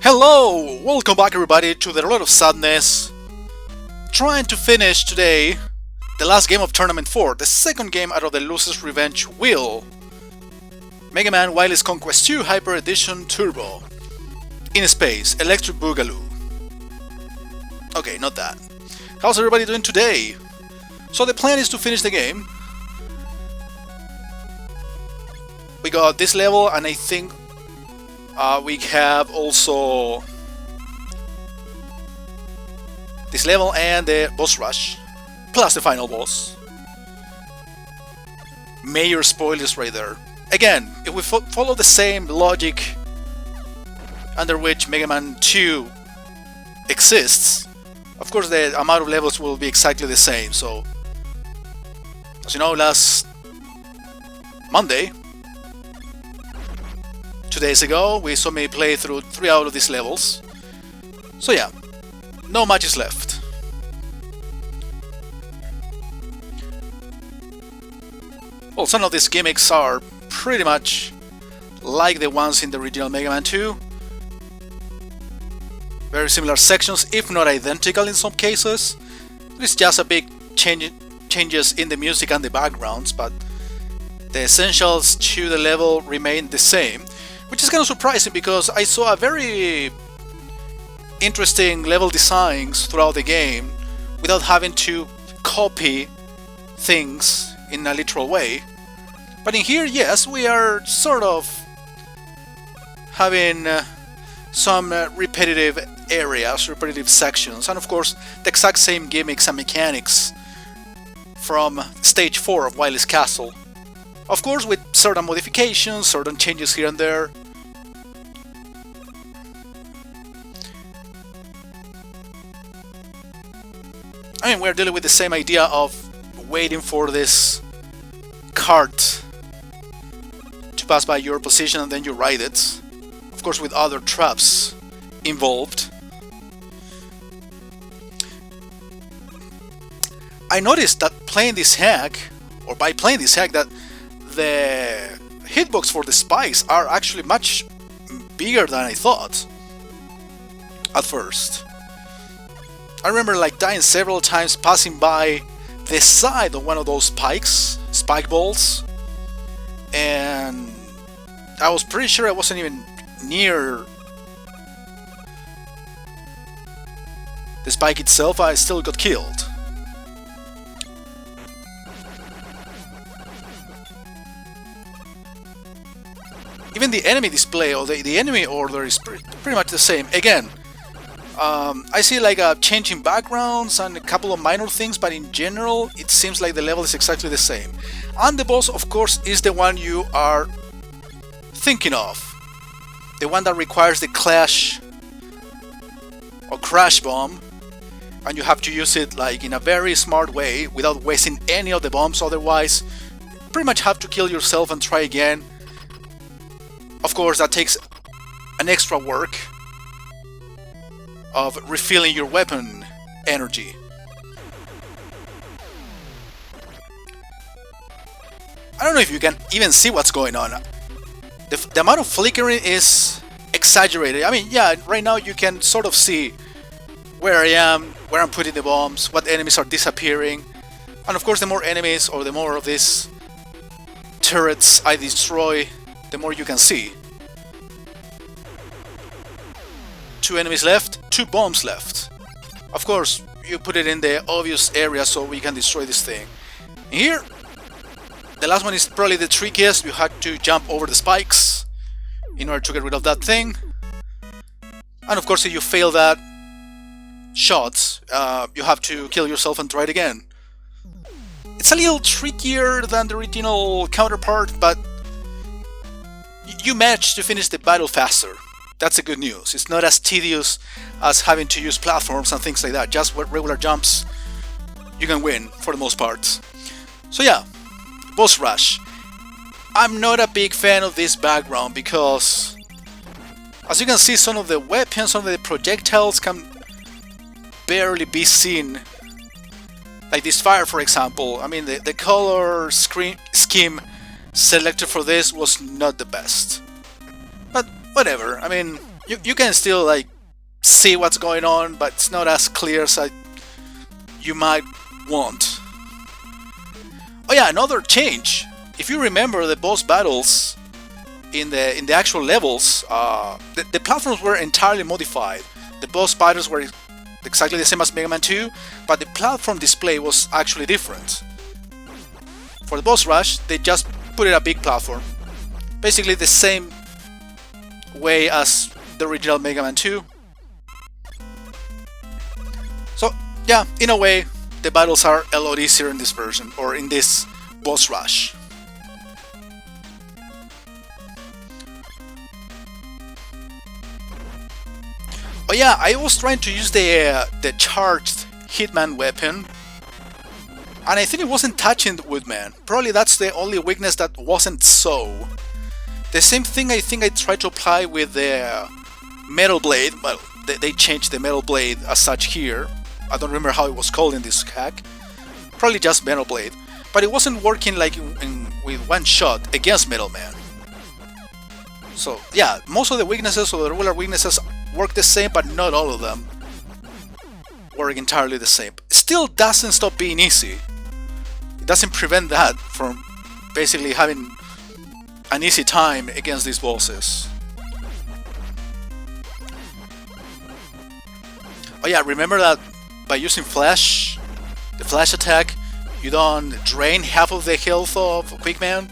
Hello! Welcome back everybody to the Road of Sadness. Trying to finish today the last game of Tournament 4, the second game out of the Loser's Revenge wheel. Mega Man Wily's Conquest 2 Hyper Edition Turbo. In space, Electric Boogaloo. Okay, not that. How's everybody doing today? So the plan is to finish the game. We got this level and I think we have also this level and the boss rush, plus the final boss. Major spoilers right there. Again, if we follow the same logic under which Mega Man 2 exists, of course the amount of levels will be exactly the same. So, as you know, last Monday, 2 days ago, we saw me play through 3 out of these levels. So yeah, no matches left. Well, some of these gimmicks are pretty much like the ones in the original Mega Man 2. Very similar sections, if not identical in some cases. There's just a big changes in the music and the backgrounds, but the essentials to the level remain the same. Which is kind of surprising because I saw a very interesting level designs throughout the game without having to copy things in a literal way. But in here, yes, we are sort of having some repetitive areas, repetitive sections, and of course the exact same gimmicks and mechanics from stage 4 of Wily's Castle. Of course, with certain modifications, certain changes here and there. I mean, we're dealing with the same idea of waiting for this cart to pass by your position and then you ride it. Of course, with other traps involved. I noticed that playing this hack, or by playing this hack, that the hitbox for the spikes are actually much bigger than I thought at first. I remember like dying several times passing by the side of one of those spike balls, and I was pretty sure I wasn't even near the spike itself. I still got killed. Even the enemy display or the enemy order is pretty much the same. Again, I see like a change in backgrounds and a couple of minor things, but in general it seems like the level is exactly the same. And the boss, of course, is the one you are thinking of. The one that requires the clash or crash bomb, and you have to use it like in a very smart way without wasting any of the bombs, otherwise you pretty much have to kill yourself and try again. Of course, that takes an extra work of refilling your weapon energy. I don't know if you can even see what's going on. The amount of flickering is exaggerated. I mean, yeah, right now you can sort of see where I am, where I'm putting the bombs, what enemies are disappearing. And of course, the more enemies or the more of these turrets I destroy, the more you can see. 2 enemies left, 2 bombs left. Of course, you put it in the obvious area so we can destroy this thing. And here, the last one is probably the trickiest. You had to jump over the spikes in order to get rid of that thing. And of course, if you fail that shot, you have to kill yourself and try it again. It's a little trickier than the original counterpart, but you managed to finish the battle faster. That's the good news. It's not as tedious as having to use platforms and things like that. Just with regular jumps, you can win for the most part. So yeah, boss rush. I'm not a big fan of this background because, as you can see, some of the weapons, some of the projectiles can barely be seen. Like this fire, for example. I mean, the color scheme selected for this was not the best. But whatever. I mean, you can still like see what's going on, but it's not as clear as you might want. Oh yeah, another change. If you remember the boss battles in the actual levels, the platforms were entirely modified. The boss battles were exactly the same as Mega Man 2, but the platform display was actually different. For the boss rush, they just put it a big platform. Basically the same way as the original Mega Man 2. So yeah, in a way, the battles are a lot easier in this version, or in this boss rush. Oh yeah, I was trying to use the charged Hitman weapon, and I think it wasn't touching the Woodman. Probably that's the only weakness that wasn't so. The same thing I think I tried to apply with the Metal Blade. Well, they changed the Metal Blade as such here. I don't remember how it was called in this hack. Probably just Metal Blade. But it wasn't working like with one shot against Metal Man. So yeah, most of the weaknesses or the regular weaknesses work the same, but not all of them work entirely the same. Still doesn't stop being easy. It doesn't prevent that from basically having an easy time against these bosses. Oh yeah, remember that by using Flash, the Flash attack, you don't drain half of the health of Quickman?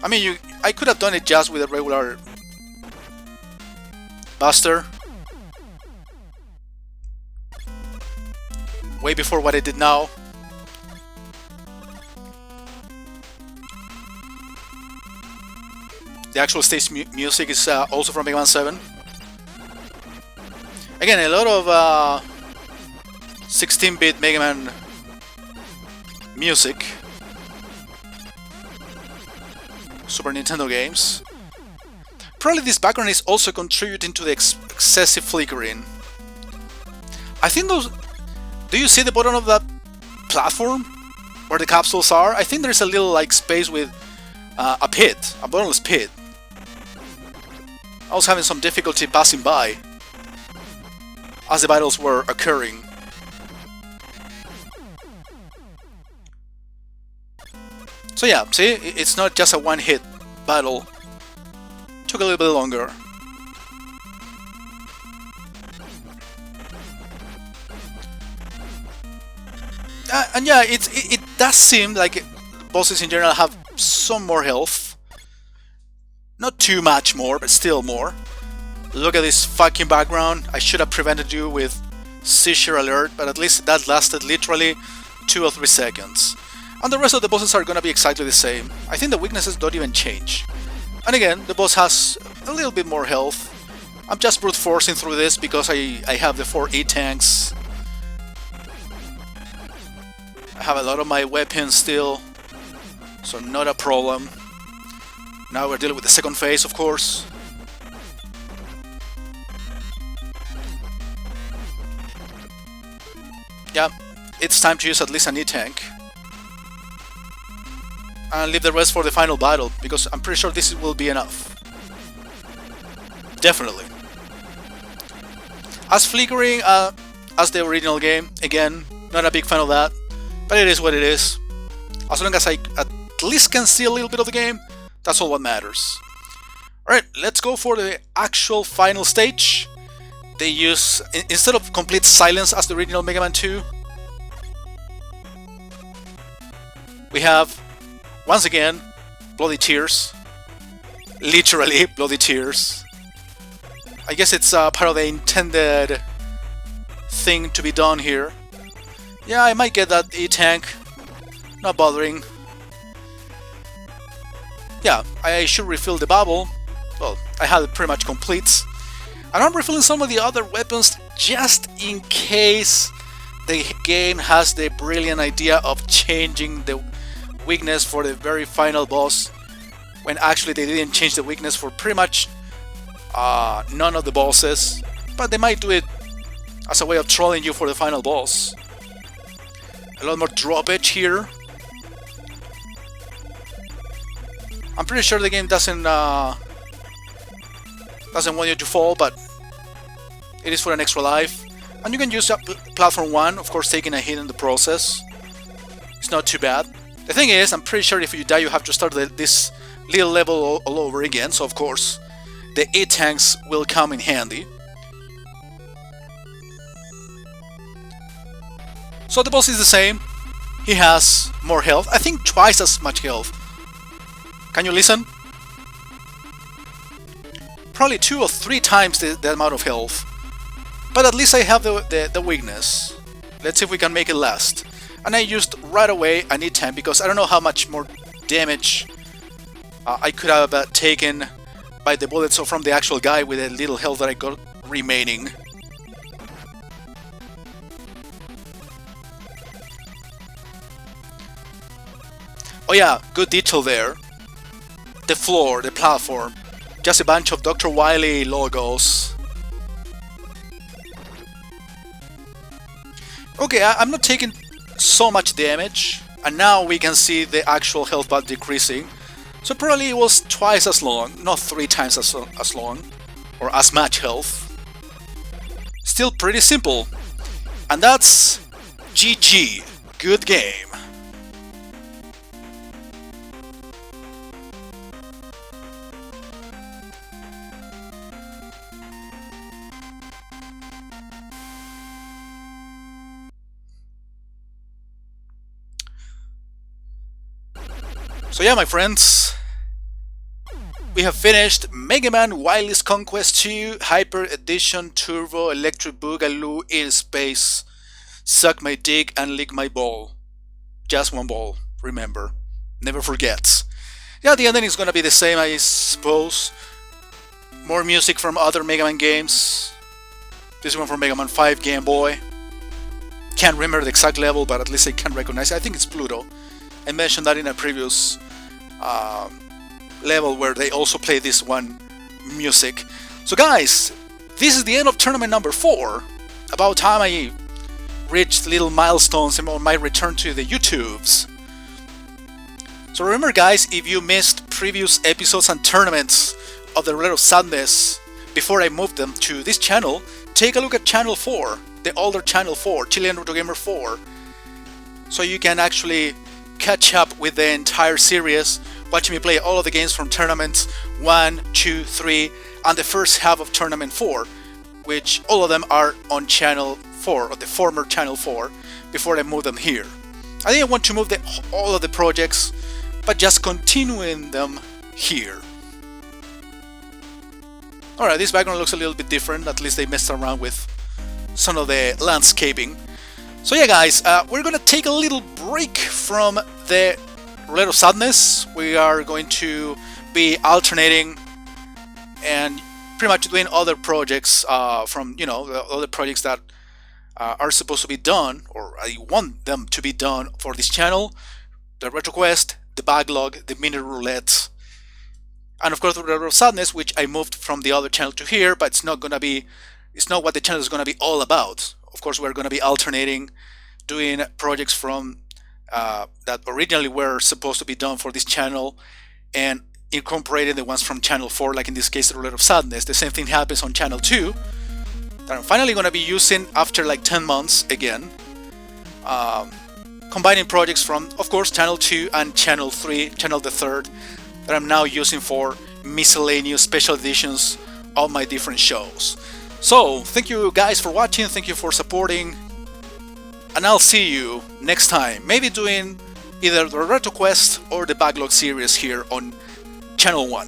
I mean, I could have done it just with a regular Buster. Way before what I did now. The actual stage music is also from Mega Man 7. Again, a lot of 16-bit Mega Man music. Super Nintendo games. Probably this background is also contributing to the excessive flickering. I think those... Do you see the bottom of that platform? Where the capsules are? I think there's a little like space with a pit. A bottomless pit. I was having some difficulty passing by as the battles were occurring. So yeah, see, it's not just a one-hit battle. Took a little bit longer. And yeah, it does seem like bosses in general have some more health. Not too much more, but still more. Look at this fucking background. I should have prevented you with seizure alert, but at least that lasted literally 2 or 3 seconds. And the rest of the bosses are gonna be exactly the same. I think the weaknesses don't even change. And again, the boss has a little bit more health. I'm just brute forcing through this because I have the 4 E-tanks. I have a lot of my weapons still, so not a problem. Now we're dealing with the second phase, of course. Yeah, it's time to use at least an E-tank. And leave the rest for the final battle, because I'm pretty sure this will be enough. Definitely. As flickering as the original game, again, not a big fan of that, but it is what it is. As long as I at least can see a little bit of the game, that's all what matters. Alright, let's go for the actual final stage. They use, instead of complete silence as the original Mega Man 2, we have, once again, bloody tears. Literally, bloody tears. I guess it's part of the intended thing to be done here. Yeah, I might get that E-tank. Not bothering. Yeah, I should refill the bubble. Well, I have it pretty much complete. And I'm refilling some of the other weapons just in case the game has the brilliant idea of changing the weakness for the very final boss, when actually they didn't change the weakness for pretty much none of the bosses, but they might do it as a way of trolling you for the final boss. A lot more dropage here. I'm pretty sure the game doesn't doesn't want you to fall, but it is for an extra life. And you can use platform 1, of course taking a hit in the process. It's not too bad. The thing is, I'm pretty sure if you die you have to start this little level all over again, so of course the A-tanks will come in handy. So the boss is the same. He has more health, I think twice as much health. Can you listen? Probably 2 or 3 times the amount of health. But at least I have the weakness. Let's see if we can make it last. And I used right away an E10 because I don't know how much more damage I could have taken by the bullets from the actual guy with the little health that I got remaining. Oh yeah, good detail there. The floor, the platform, just a bunch of Dr. Wily logos. Okay, I'm not taking so much damage, and now we can see the actual health bar decreasing. So probably it was twice as long, not 3 times as long, or as much health. Still pretty simple. And that's GG. Good game. So yeah, my friends, we have finished Mega Man Wily's Conquest 2 Hyper Edition Turbo Electric Boogaloo in Space. Suck my dick and lick my ball. Just one ball, remember. Never forget. Yeah, the ending is gonna be the same, I suppose. More music from other Mega Man games. This one from Mega Man 5 Game Boy. Can't remember the exact level, but at least I can recognize it. I think it's Pluto. I mentioned that in a previous level where they also play this one music. So guys, this is the end of tournament number 4. About time I reached little milestones on my return to the YouTubes. So remember guys, if you missed previous episodes and tournaments of the RoS Sadness before I moved them to this channel, take a look at channel 4, the older channel 4, Chilean Retro Gamer 4, so you can actually catch up with the entire series, watching me play all of the games from tournaments 1, 2, 3, and the first half of tournament 4, which all of them are on channel 4, or the former channel 4, before I move them here. I didn't want to move all of the projects, but just continuing them here. Alright, this background looks a little bit different, at least they messed around with some of the landscaping. So yeah guys, we're gonna take a little break from the RoS Sadness. We are going to be alternating and pretty much doing other projects from, you know, the other projects that are supposed to be done, or I want them to be done for this channel. The RetroQuest, the Backlog, the Mini Roulette, and of course the RoS Sadness, which I moved from the other channel to here, but it's not what the channel is gonna be all about. Of course, we're going to be alternating, doing projects from that originally were supposed to be done for this channel, and incorporating the ones from channel 4, like in this case the RoS Sadness. The same thing happens on channel 2, that I'm finally going to be using after like 10 months again. Combining projects from, of course, channel 2 and channel 3, channel the 3rd, that I'm now using for miscellaneous special editions of my different shows. So, thank you guys for watching, thank you for supporting, and I'll see you next time, maybe doing either the RetroQuest or the Backlog series here on Channel 1.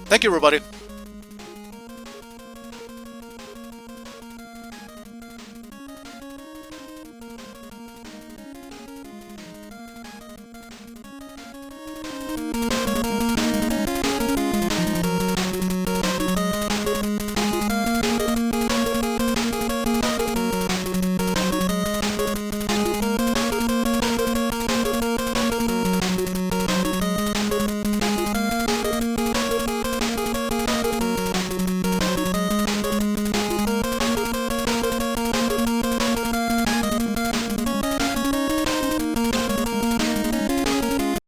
Thank you everybody.